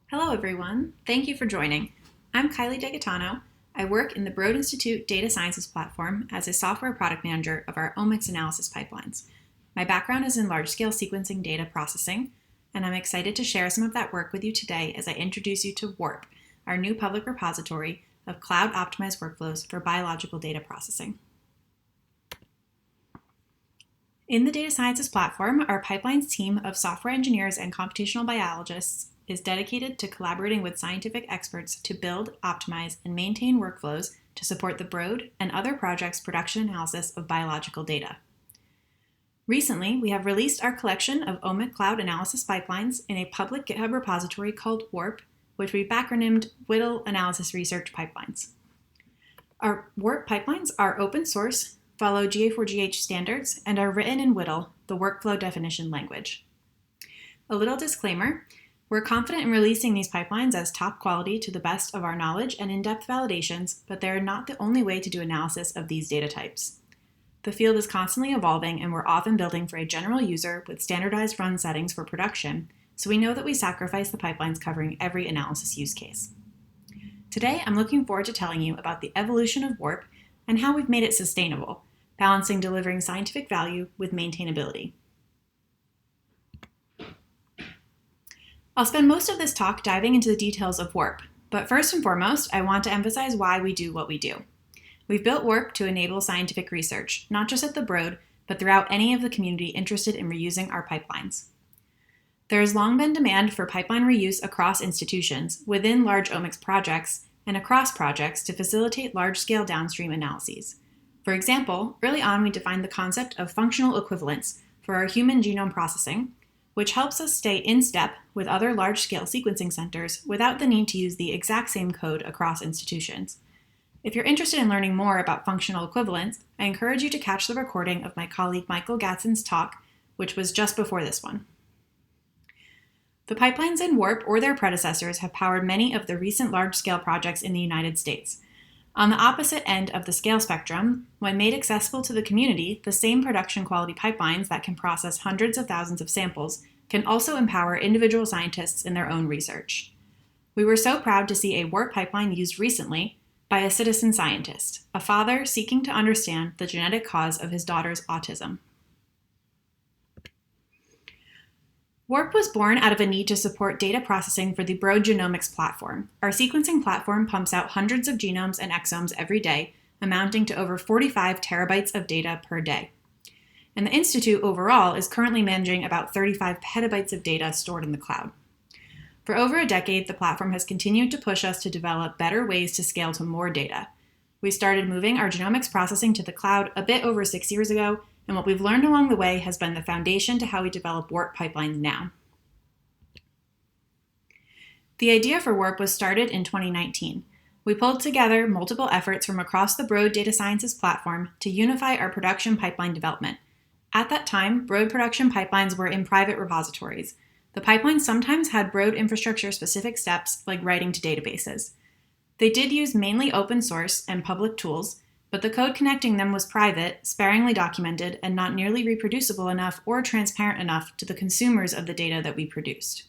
Hello everyone, thank you for joining. I'm Kylee Degatano. I work in the Broad Institute Data Sciences platform as a software product manager of our omics analysis pipelines. My background is in large-scale sequencing data processing, and I'm excited to share some of that work with you today as I introduce you to Wart, our new public repository of cloud-optimized workflows for biological data processing. In the Data Sciences platform, our pipelines team of software engineers and computational biologists is dedicated to collaborating with scientific experts to build, optimize, and maintain workflows to support the Broad and other projects' production analysis of biological data. Recently, we have released our collection of omic cloud analysis pipelines in a public GitHub repository called Warp, which we've acronymed WIDL Analysis Research Pipelines. Our Warp pipelines are open source, follow GA4GH standards, and are written in WIDL, the workflow definition language. A little disclaimer, we're confident in releasing these pipelines as top quality to the best of our knowledge and in-depth validations, but they're not the only way to do analysis of these data types. The field is constantly evolving, and we're often building for a general user with standardized run settings for production, so we know that we sacrifice the pipelines covering every analysis use case. Today, I'm looking forward to telling you about the evolution of Warp and how we've made it sustainable, balancing delivering scientific value with maintainability. I'll spend most of this talk diving into the details of Warp, but first and foremost, I want to emphasize why we do what we do. We've built Warp to enable scientific research, not just at the Broad, but throughout any of the community interested in reusing our pipelines. There has long been demand for pipeline reuse across institutions, within large omics projects, and across projects to facilitate large-scale downstream analyses. For example, early on we defined the concept of functional equivalence for our human genome processing, which helps us stay in step with other large-scale sequencing centers without the need to use the exact same code across institutions. If you're interested in learning more about functional equivalence, I encourage you to catch the recording of my colleague Michael Gadsden's talk, which was just before this one. The pipelines in Warp or their predecessors have powered many of the recent large-scale projects in the United States. On the opposite end of the scale spectrum, when made accessible to the community, the same production quality pipelines that can process hundreds of thousands of samples can also empower individual scientists in their own research. We were so proud to see a Wart pipeline used recently by a citizen scientist, a father seeking to understand the genetic cause of his daughter's autism. Warp was born out of a need to support data processing for the Broad Genomics platform. Our sequencing platform pumps out hundreds of genomes and exomes every day, amounting to over 45 terabytes of data per day. And the Institute overall is currently managing about 35 petabytes of data stored in the cloud. For over a decade, the platform has continued to push us to develop better ways to scale to more data. We started moving our genomics processing to the cloud a bit over 6 years ago, and what we've learned along the way has been the foundation to how we develop Warp pipelines now. The idea for Warp was started in 2019. We pulled together multiple efforts from across the Broad Data Sciences platform to unify our production pipeline development. At that time, Broad production pipelines were in private repositories. The pipelines sometimes had Broad infrastructure-specific steps like writing to databases. They did use mainly open source and public tools, but the code connecting them was private, sparingly documented, and not nearly reproducible enough or transparent enough to the consumers of the data that we produced.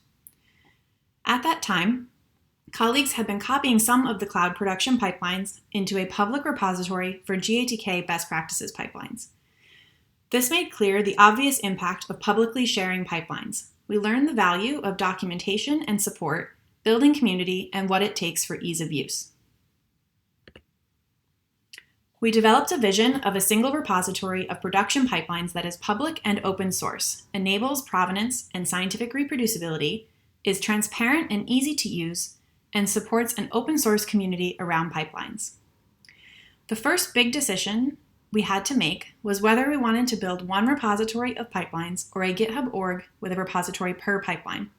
At that time, colleagues had been copying some of the cloud production pipelines into a public repository for GATK best practices pipelines. This made clear the obvious impact of publicly sharing pipelines. We learned the value of documentation and support, building community, and what it takes for ease of use. We developed a vision of a single repository of production pipelines that is public and open source, enables provenance and scientific reproducibility, is transparent and easy to use, and supports an open source community around pipelines. The first big decision we had to make was whether we wanted to build one repository of pipelines or a GitHub org with a repository per pipeline.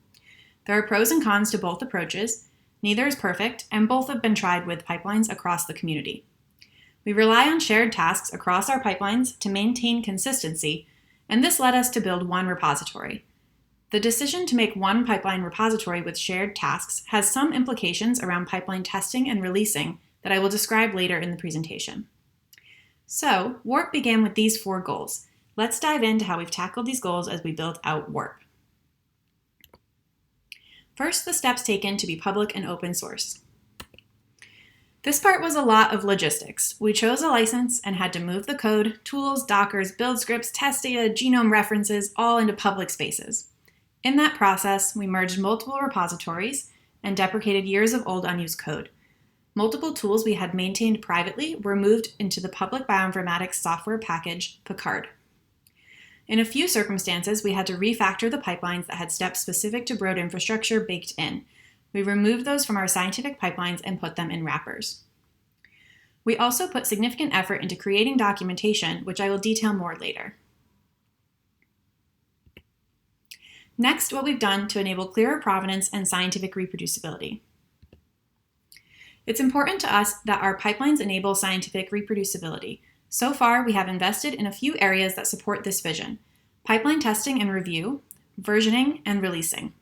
There are pros and cons to both approaches. Neither is perfect, and both have been tried with pipelines across the community. We rely on shared tasks across our pipelines to maintain consistency, and this led us to build one repository. The decision to make one pipeline repository with shared tasks has some implications around pipeline testing and releasing that I will describe later in the presentation. So, Warp began with these 4 goals. Let's dive into how we've tackled these goals as we built out Warp. First, the steps taken to be public and open source. This part was a lot of logistics. We chose a license and had to move the code, tools, dockers, build scripts, test data, genome references, all into public spaces. In that process, we merged multiple repositories and deprecated years of old unused code. Multiple tools we had maintained privately were moved into the public bioinformatics software package, Picard. In a few circumstances, we had to refactor the pipelines that had steps specific to Broad infrastructure baked in. We removed those from our scientific pipelines and put them in wrappers. We also put significant effort into creating documentation, which I will detail more later. Next, what we've done to enable clearer provenance and scientific reproducibility. It's important to us that our pipelines enable scientific reproducibility. So far, we have invested in a few areas that support this vision: pipeline testing and review, versioning, and releasing.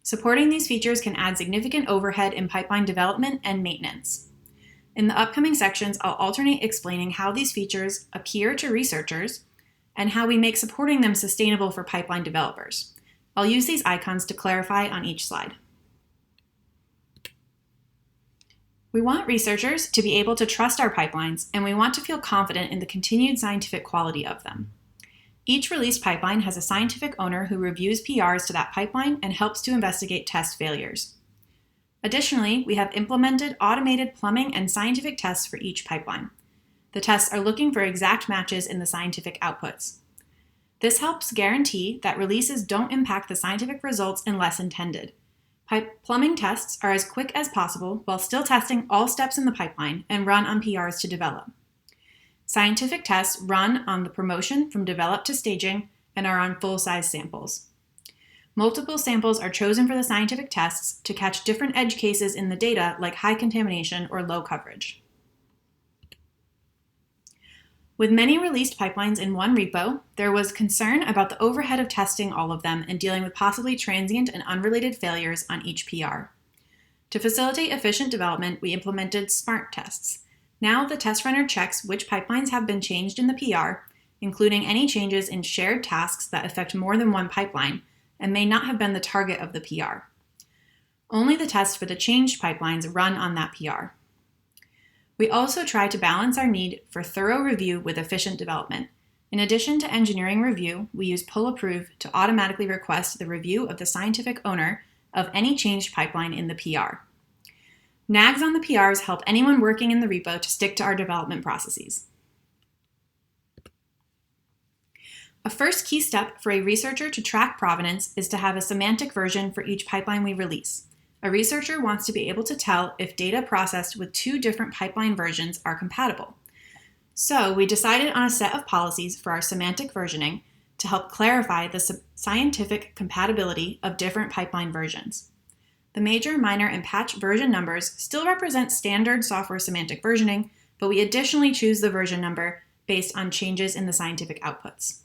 Supporting these features can add significant overhead in pipeline development and maintenance. In the upcoming sections, I'll alternate explaining how these features appear to researchers and how we make supporting them sustainable for pipeline developers. I'll use these icons to clarify on each slide. We want researchers to be able to trust our pipelines, and we want to feel confident in the continued scientific quality of them. Each released pipeline has a scientific owner who reviews PRs to that pipeline and helps to investigate test failures. Additionally, we have implemented automated plumbing and scientific tests for each pipeline. The tests are looking for exact matches in the scientific outputs. This helps guarantee that releases don't impact the scientific results unless intended. Plumbing tests are as quick as possible while still testing all steps in the pipeline and run on PRs to develop. Scientific tests run on the promotion from develop to staging and are on full-size samples. Multiple samples are chosen for the scientific tests to catch different edge cases in the data, like high contamination or low coverage. With many released pipelines in one repo, there was concern about the overhead of testing all of them and dealing with possibly transient and unrelated failures on each PR. To facilitate efficient development, we implemented smart tests. Now the test runner checks which pipelines have been changed in the PR, including any changes in shared tasks that affect more than one pipeline and may not have been the target of the PR. Only the tests for the changed pipelines run on that PR. We also try to balance our need for thorough review with efficient development. In addition to engineering review, we use pull approve to automatically request the review of the scientific owner of any changed pipeline in the PR. Nags on the PRs help anyone working in the repo to stick to our development processes. A first key step for a researcher to track provenance is to have a semantic version for each pipeline we release. A researcher wants to be able to tell if data processed with two different pipeline versions are compatible. So we decided on a set of policies for our semantic versioning to help clarify the scientific compatibility of different pipeline versions. The major, minor, and patch version numbers still represent standard software semantic versioning, but we additionally choose the version number based on changes in the scientific outputs.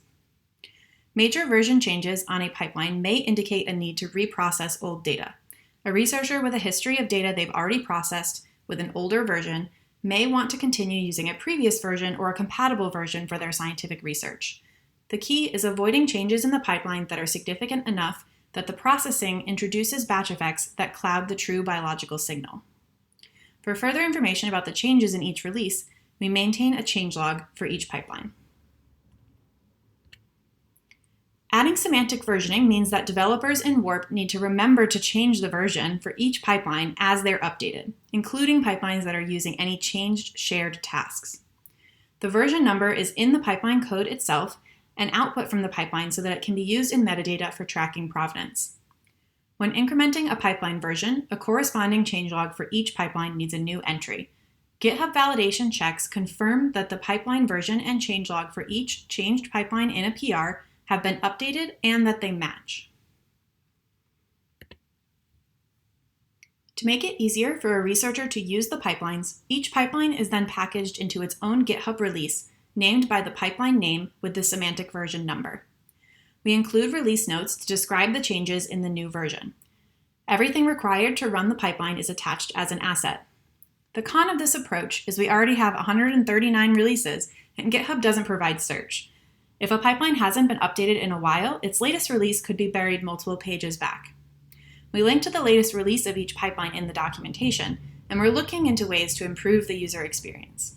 Major version changes on a pipeline may indicate a need to reprocess old data. A researcher with a history of data they've already processed with an older version may want to continue using a previous version or a compatible version for their scientific research. The key is avoiding changes in the pipeline that are significant enough that the processing introduces batch effects that cloud the true biological signal. For further information about the changes in each release, we maintain a changelog for each pipeline. Adding semantic versioning means that developers in Warp need to remember to change the version for each pipeline as they're updated, including pipelines that are using any changed shared tasks. The version number is in the pipeline code itself and output from the pipeline so that it can be used in metadata for tracking provenance. When incrementing a pipeline version, a corresponding changelog for each pipeline needs a new entry. GitHub validation checks confirm that the pipeline version and changelog for each changed pipeline in a PR have been updated and that they match. To make it easier for a researcher to use the pipelines, each pipeline is then packaged into its own GitHub release, named by the pipeline name with the semantic version number. We include release notes to describe the changes in the new version. Everything required to run the pipeline is attached as an asset. The con of this approach is we already have 139 releases, and GitHub doesn't provide search. If a pipeline hasn't been updated in a while, its latest release could be buried multiple pages back. we link to the latest release of each pipeline in the documentation, and we're looking into ways to improve the user experience.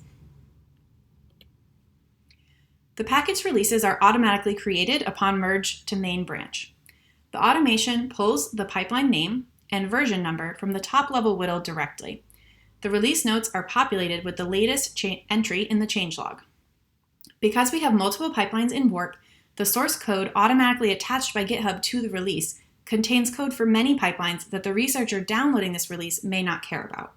The package releases are automatically created upon merge to main branch. The automation pulls the pipeline name and version number from the top-level WDL directly. The release notes are populated with the latest entry in the changelog. Because we have multiple pipelines in Wart, the source code automatically attached by GitHub to the release contains code for many pipelines that the researcher downloading this release may not care about.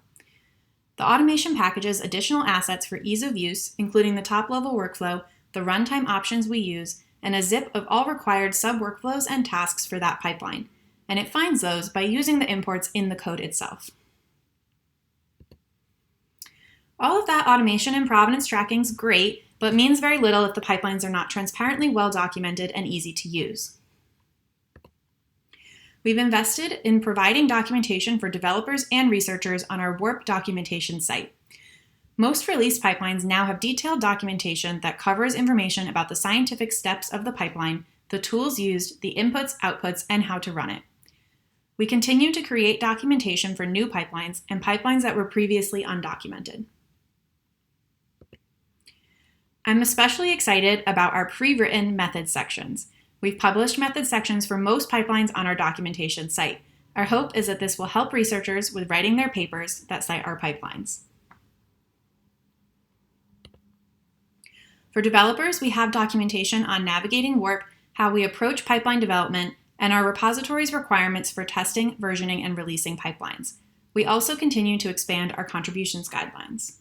The automation packages additional assets for ease of use, including the top-level workflow, the runtime options we use, and a zip of all required sub-workflows and tasks for that pipeline, and it finds those by using the imports in the code itself. All of that automation and provenance tracking is great, but means very little if the pipelines are not transparently well documented and easy to use. We've invested in providing documentation for developers and researchers on our Warp documentation site. Most release pipelines now have detailed documentation that covers information about the scientific steps of the pipeline, the tools used, the inputs, outputs, and how to run it. We continue to create documentation for new pipelines and pipelines that were previously undocumented. I'm especially excited about our pre-written method sections. We've published method sections for most pipelines on our documentation site. Our hope is that this will help researchers with writing their papers that cite our pipelines. For developers, we have documentation on navigating Warp, how we approach pipeline development, and our repository's requirements for testing, versioning, and releasing pipelines. We also continue to expand our contributions guidelines.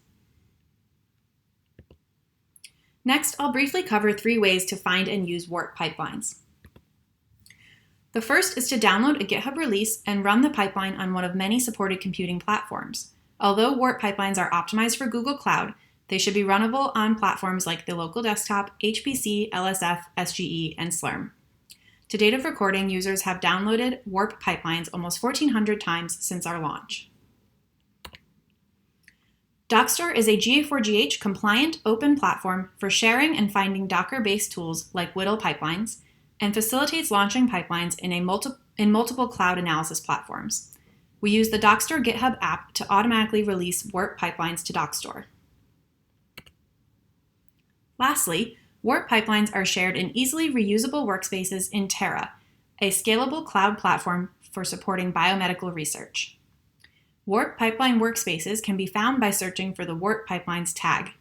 Next, I'll briefly cover 3 ways to find and use Wart pipelines. The first is to download a GitHub release and run the pipeline on one of many supported computing platforms. Although Wart pipelines are optimized for Google Cloud, they should be runnable on platforms like the local desktop, HPC, LSF, SGE, and Slurm. To date of recording, users have downloaded Warp pipelines almost 1,400 times since our launch. Dockstore is a GA4GH compliant open platform for sharing and finding Docker-based tools like WDL pipelines and facilitates launching pipelines in multiple cloud analysis platforms. We use the Dockstore GitHub app to automatically release Warp pipelines to Dockstore. Lastly, Warp pipelines are shared in easily reusable workspaces in Terra, a scalable cloud platform for supporting biomedical research. Wart pipeline workspaces can be found by searching for the Wart pipelines tag.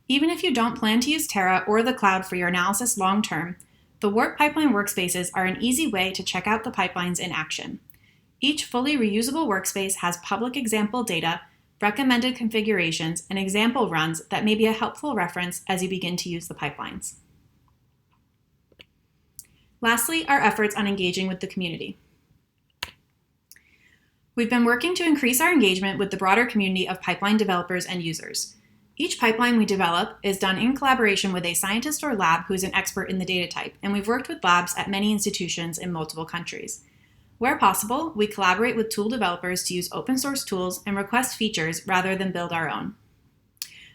Even if you don't plan to use Terra or the cloud for your analysis long-term, the Wart pipeline workspaces are an easy way to check out the pipelines in action. Each fully reusable workspace has public example data, recommended configurations, and example runs that may be a helpful reference as you begin to use the pipelines. Lastly, our efforts on engaging with the community. We've been working to increase our engagement with the broader community of pipeline developers and users. Each pipeline we develop is done in collaboration with a scientist or lab who is an expert in the data type, and we've worked with labs at many institutions in multiple countries. Where possible, we collaborate with tool developers to use open source tools and request features rather than build our own.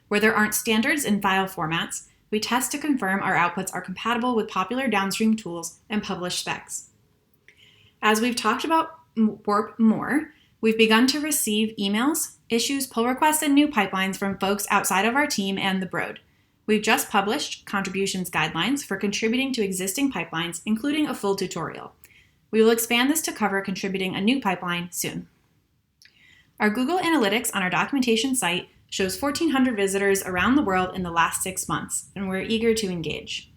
Where there aren't standards in file formats, we test to confirm our outputs are compatible with popular downstream tools and publish specs. As we've talked about Warp more, we've begun to receive emails, issues, pull requests, and new pipelines from folks outside of our team and the Broad. We've just published contributions guidelines for contributing to existing pipelines, including a full tutorial. We will expand this to cover contributing a new pipeline soon. Our Google Analytics on our documentation site shows 1,400 visitors around the world in the last 6 months, and we're eager to engage.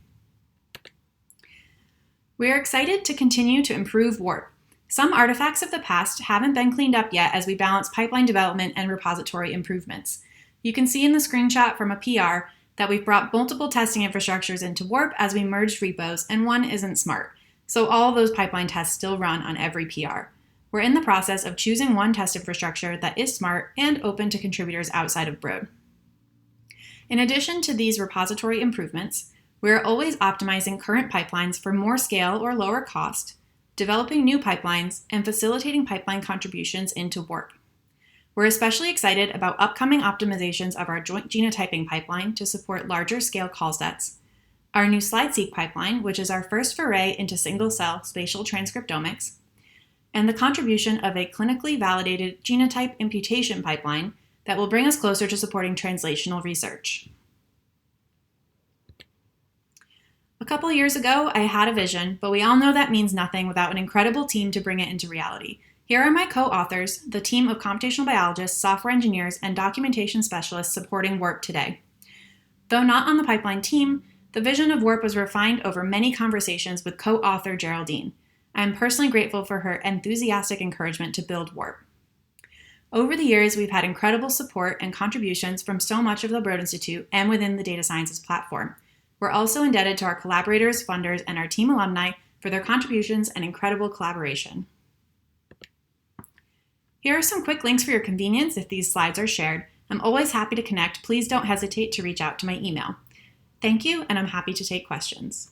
We are excited to continue to improve Wart. Some artifacts of the past haven't been cleaned up yet as we balance pipeline development and repository improvements. You can see in the screenshot from a PR that we've brought multiple testing infrastructures into Warp as we merged repos, and one isn't smart. So all of those pipeline tests still run on every PR. We're in the process of choosing one test infrastructure that is smart and open to contributors outside of Broad. In addition to these repository improvements, we are always optimizing current pipelines for more scale or lower cost, developing new pipelines, and facilitating pipeline contributions into Warp. We're especially excited about upcoming optimizations of our joint genotyping pipeline to support larger scale call sets, our new SlideSeq pipeline, which is our first foray into single-cell spatial transcriptomics, and the contribution of a clinically validated genotype imputation pipeline that will bring us closer to supporting translational research. A couple years ago, I had a vision, but we all know that means nothing without an incredible team to bring it into reality. Here are my co-authors, the team of computational biologists, software engineers, and documentation specialists supporting Wart today. Though not on the pipeline team, the vision of Wart was refined over many conversations with co-author Geraldine. I am personally grateful for her enthusiastic encouragement to build Wart. Over the years, we've had incredible support and contributions from so much of the Broad Institute and within the data sciences platform. We're also indebted to our collaborators, funders, and our team alumni for their contributions and incredible collaboration. Here are some quick links for your convenience if these slides are shared. I'm always happy to connect. Please don't hesitate to reach out to my email. Thank you, and I'm happy to take questions.